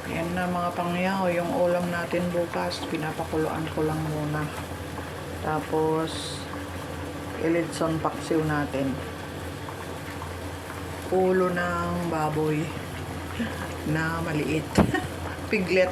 Yan na mga pangyaw, yung ulam natin bukas, pinapakuluan ko lang muna. Tapos, ilidson paksiw natin. Ulo ng baboy na maliit. Piglet.